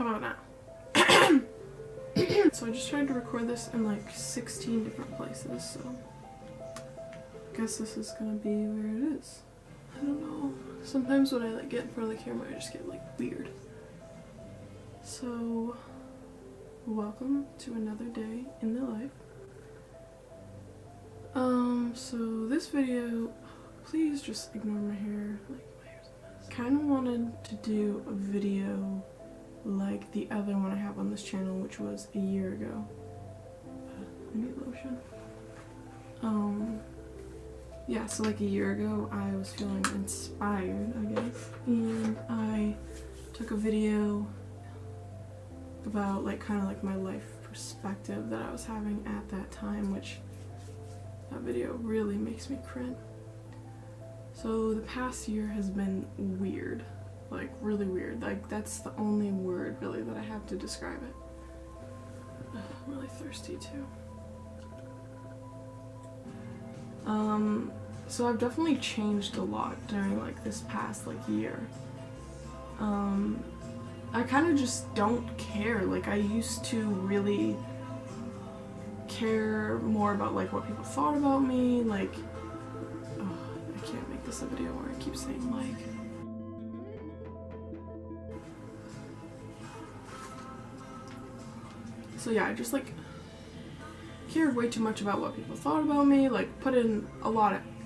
How about now? So I just tried to record this in like 16 different places, so I guess this is gonna be where it is. I don't know. Sometimes when I like get in front of the camera, I just get like weird. So, welcome to another day in the life. So this video, please just ignore my hair. Like, my hair's a mess. Kind of wanted to do a video like the other one I have on this channel, which was a year ago. I need lotion. Yeah, so like a year ago, I was feeling inspired, I guess, and I took a video about like kind of like my life perspective that I was having at that time, which that video really makes me cringe. So the past year has been weird, like really weird. Like that's the only word really that I have to describe it. Ugh, I'm really thirsty too. So I've definitely changed a lot during like this past like year. I kind of just don't care. Like I used to really care more about like what people thought about me. Like, oh, I can't make this a video where I keep saying like. So yeah, I just like cared way too much about what people thought about me. Like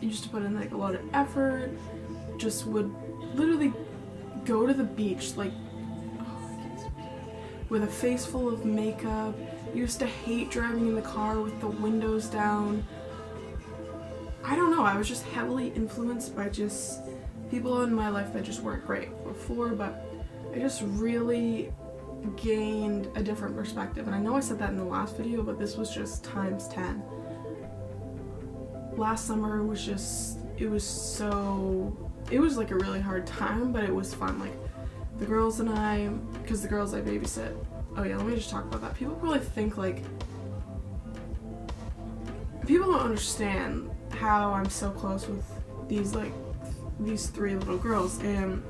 used to put in like a lot of effort. Just would literally go to the beach like with a face full of makeup. Used to hate driving in the car with the windows down. I don't know, I was just heavily influenced by just people in my life that just weren't great before, but I just really gained a different perspective. And I know I said that in the last video, but this was just times 10. Last summer was just, it was like a really hard time, but it was fun. Like the girls and I, because the girls I babysit, oh yeah, let me just talk about that. People probably think like, people don't understand how I'm so close with these three little girls, and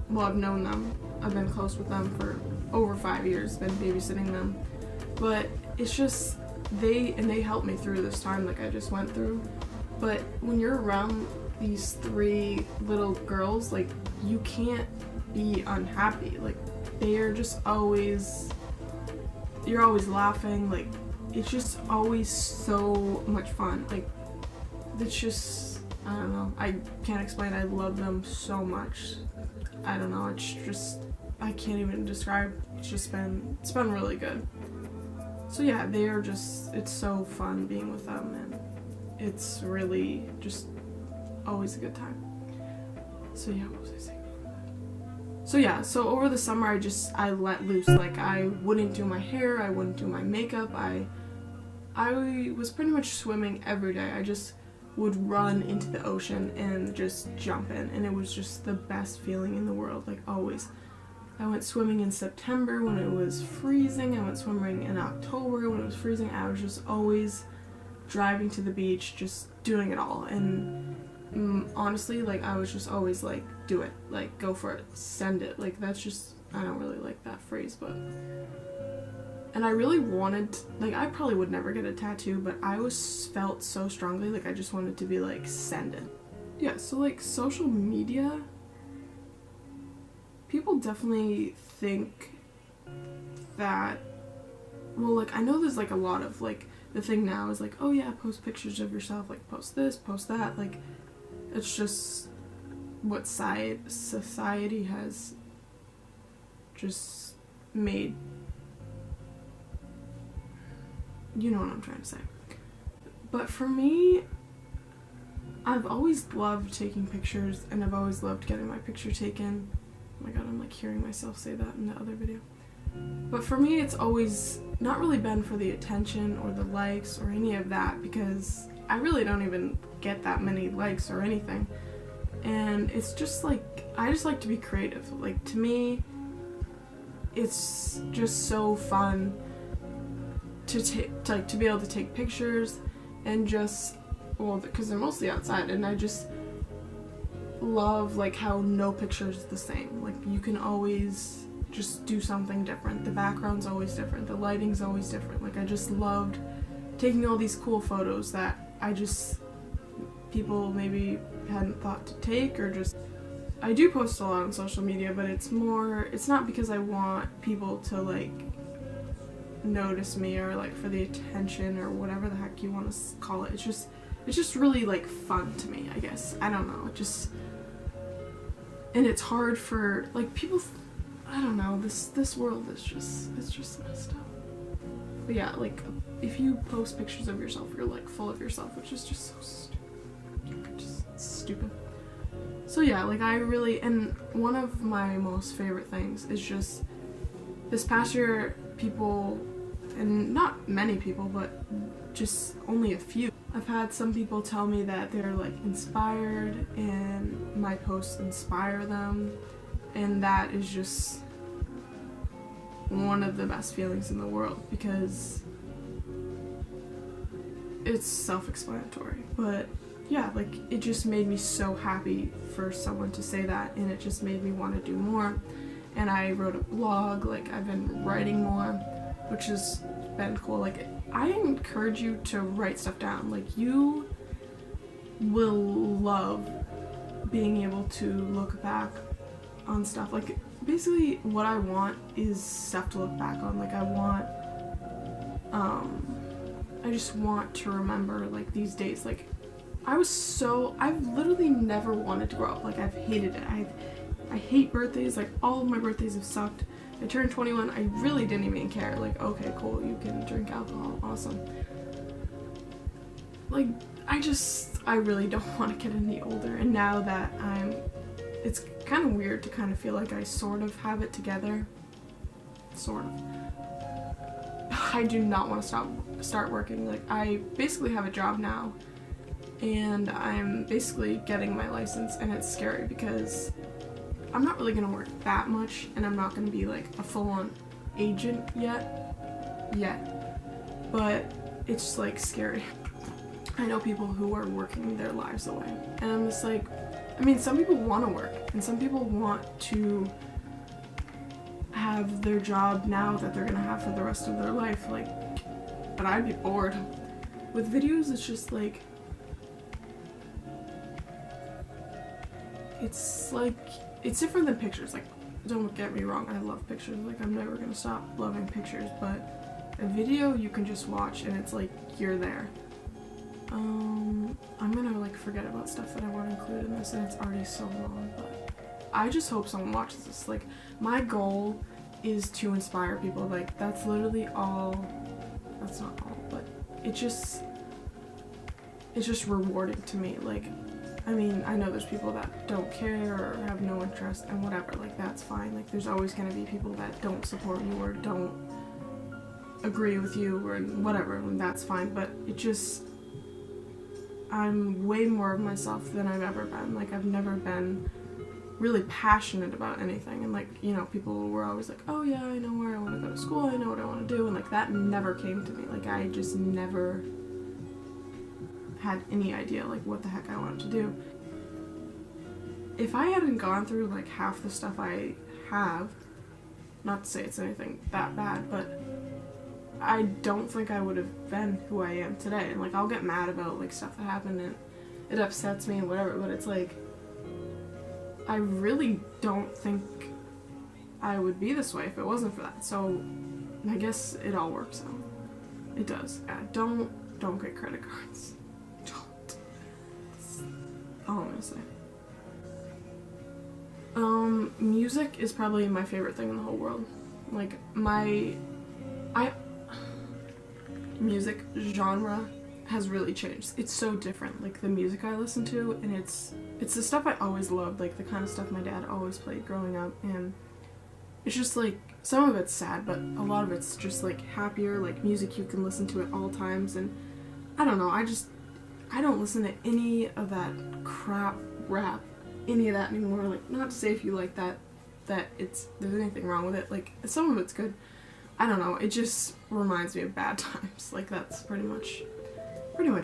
well, I've known them. I've been close with them for over 5 years, been babysitting them, but it's just, they helped me through this time like I just went through. But when you're around these three little girls, like you can't be unhappy. Like they are just always, you're always laughing, like it's just always so much fun. Like it's just, I don't know, I can't explain. I love them so much. I don't know, it's just, I can't even describe. It's been really good. So yeah, they are just, it's so fun being with them, and it's really just always a good time. So yeah, what was I saying? So yeah, so over the summer I let loose. Like I wouldn't do my hair, I wouldn't do my makeup, I was pretty much swimming every day. I just would run into the ocean and just jump in, and it was just the best feeling in the world, like always. I went swimming in September when it was freezing, I went swimming in October when it was freezing. I was just always driving to the beach, just doing it all, and honestly, like I was just always like, do it, like go for it, send it. Like that's just, I don't really like that phrase, but, and I really wanted, like I probably would never get a tattoo, but I felt so strongly like I just wanted to be like, send it. Yeah, so like social media, people definitely think that, well, like I know there's like a lot of like, the thing now is like, oh yeah, post pictures of yourself, like post this, post that, like it's just what society has just made. You know what I'm trying to say. But for me, I've always loved taking pictures, and I've always loved getting my picture taken. Oh my god, I'm like hearing myself say that in the other video. But for me, it's always not really been for the attention or the likes or any of that, because I really don't even get that many likes or anything. And it's just like, I just like to be creative. Like to me, it's just so fun to be able to take pictures and just, well, because they're mostly outside, and I just love like how no picture is the same. Like you can always just do something different. The background's always different, the lighting's always different. Like I just loved taking all these cool photos that people maybe hadn't thought to take, or just I do post a lot on social media, but it's not because I want people to like notice me or like for the attention or whatever the heck you want to call it. It's just really like fun to me, I guess. I don't know. And it's hard for like people. I don't know. This world is it's just messed up. But yeah, like if you post pictures of yourself, you're like full of yourself, which is just so stupid. Just stupid. So yeah, like and one of my most favorite things is just this past year, people, and not many people, but just only a few. I've had some people tell me that they're like inspired and my posts inspire them, and that is just one of the best feelings in the world because it's self-explanatory. But yeah, like it just made me so happy for someone to say that, and it just made me want to do more. And I wrote a blog, like I've been writing more, which has been cool. Like I encourage you to write stuff down. Like you will love being able to look back on stuff. Like basically what I want is stuff to look back on. Like I just want to remember like these days. Like I've literally never wanted to grow up. Like I've hated it. I hate birthdays. Like all of my birthdays have sucked. I turned 21, I really didn't even care. Like, okay, cool, you can drink alcohol, awesome. Like, I really don't want to get any older, and now that it's kind of weird to kind of feel like I sort of have it together. Sort of. I do not want to start working. Like, I basically have a job now, and I'm basically getting my license, and it's scary because I'm not really going to work that much, and I'm not going to be like a full-on agent yet, but it's like scary. I know people who are working their lives away, and I'm just like, I mean, some people want to work, and some people want to have their job now that they're going to have for the rest of their life, like, but I'd be bored. With videos, it's just like, it's different than pictures. Like, don't get me wrong, I love pictures. Like, I'm never gonna stop loving pictures, but a video you can just watch and it's like, you're there. I'm gonna like forget about stuff that I want to include in this, and it's already so long, but I just hope someone watches this. Like, my goal is to inspire people. Like, that's literally all. That's not all, but it's just rewarding to me. Like, I mean, I know there's people that don't care or have no interest and whatever, like that's fine. Like there's always gonna be people that don't support you or don't agree with you or whatever, and that's fine, but I'm way more of myself than I've ever been. Like I've never been really passionate about anything, and like, you know, people were always like, oh yeah, I know where I want to go to school, I know what I want to do, and like that never came to me. Like I just never had any idea like what the heck I wanted to do. If I hadn't gone through like half the stuff I have, not to say it's anything that bad, but I don't think I would have been who I am today. And like I'll get mad about like stuff that happened and it upsets me and whatever, but it's like I really don't think I would be this way if it wasn't for that. So I guess it all works out. It does. Yeah, don't get credit cards. Don't. That's all I'm gonna say. Music is probably my favorite thing in the whole world. Like music genre has really changed. It's so different. Like the music I listen to, and it's the stuff I always loved, like the kind of stuff my dad always played growing up, and it's just like some of it's sad, but a lot of it's just like happier, like music you can listen to at all times. And I don't know, I don't listen to any of that crap rap, any of that anymore. Like, not to say if you like that there's anything wrong with it. Like, some of it's good. I don't know, it just reminds me of bad times. Like, that's pretty much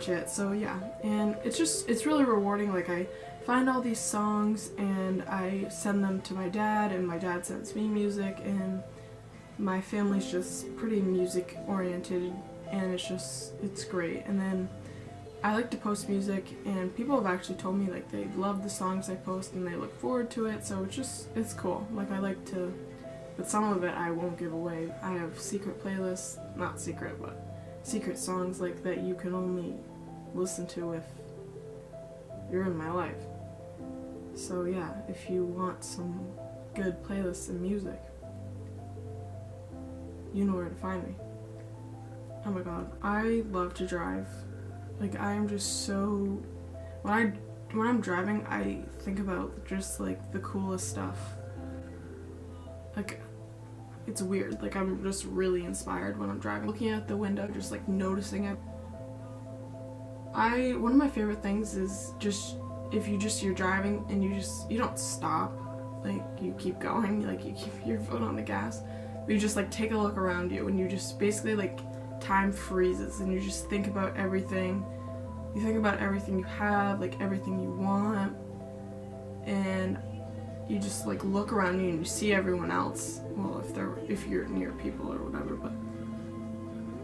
it. So yeah, and it's really rewarding. Like, I find all these songs and I send them to my dad, and my dad sends me music, and my family's just pretty music oriented, and it's great. And then I like to post music, and people have actually told me like they love the songs I post and they look forward to it, so it's cool. Like I like to, but some of it I won't give away. I have secret playlists, not secret, but secret songs like that you can only listen to if you're in my life. So yeah, if you want some good playlists and music, you know where to find me. Oh my god, I love to drive. Like I am just so, when I'm driving, I think about just like the coolest stuff. Like it's weird, like I'm just really inspired when I'm driving. Looking out the window, just like noticing it. One of my favorite things is just if you're driving and you don't stop, like you keep going, like you keep your foot on the gas, but you just like take a look around you and you just basically like time freezes and you just think about everything. You think about everything you have, like everything you want, and you just like look around you and you see everyone else. Well, if you're near people or whatever, but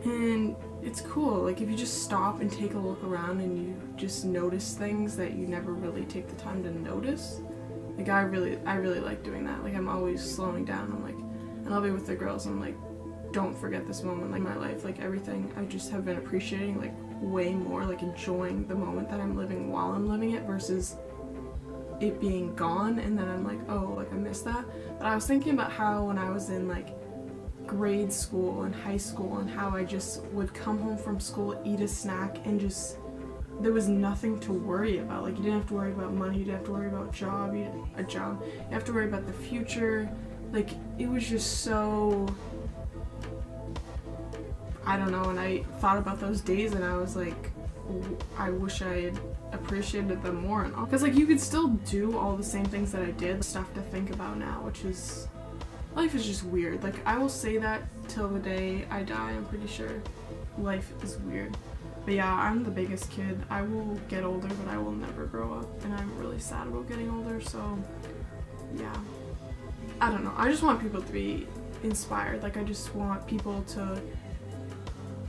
and it's cool. Like if you just stop and take a look around and you just notice things that you never really take the time to notice. Like I really like doing that. Like I'm always slowing down. I'm like, and I'll be with the girls. I'm like, don't forget this moment. Like my life, like everything, I just have been appreciating like way more. Like enjoying the moment that I'm living while I'm living it versus it being gone and then I'm like, oh, like I missed that. But I was thinking about how when I was in like grade school and high school and how I just would come home from school, eat a snack, and just there was nothing to worry about. Like you didn't have to worry about money, you didn't have to worry about a job, you have to worry about the future. Like it was just so, I don't know, and I thought about those days and I was like, I wish I had appreciated them more. And all, because like you could still do all the same things that I did, stuff to think about now, which is, life is just weird. Like I will say that till the day I die, I'm pretty sure. Life is weird. But yeah, I'm the biggest kid. I will get older, but I will never grow up, and I'm really sad about getting older, so yeah. I don't know, I just want people to be inspired. Like I just want people to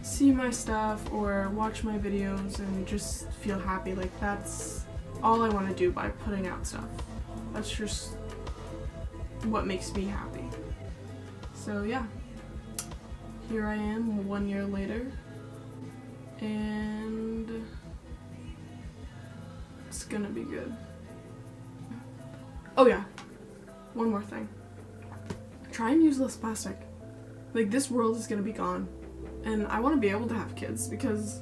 see my stuff or watch my videos and just feel happy. Like that's all I want to do by putting out stuff. That's just what makes me happy. So yeah, here I am 1 year later, and it's gonna be good. Oh yeah, one more thing. Try and use less plastic. Like this world is gonna be gone, and I want to be able to have kids because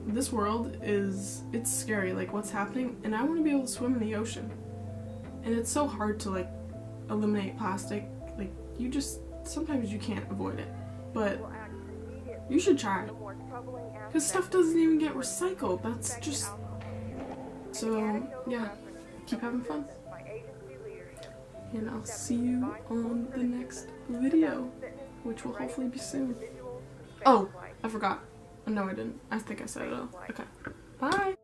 this world it's scary, like what's happening, and I want to be able to swim in the ocean. And it's so hard to like eliminate plastic. Like sometimes you can't avoid it, but you should try, because stuff doesn't even get recycled. That's just, so yeah, keep having fun, and I'll see you on the next video, which will hopefully be soon. Oh, I forgot. No, I didn't. I think I said it all. Okay, bye.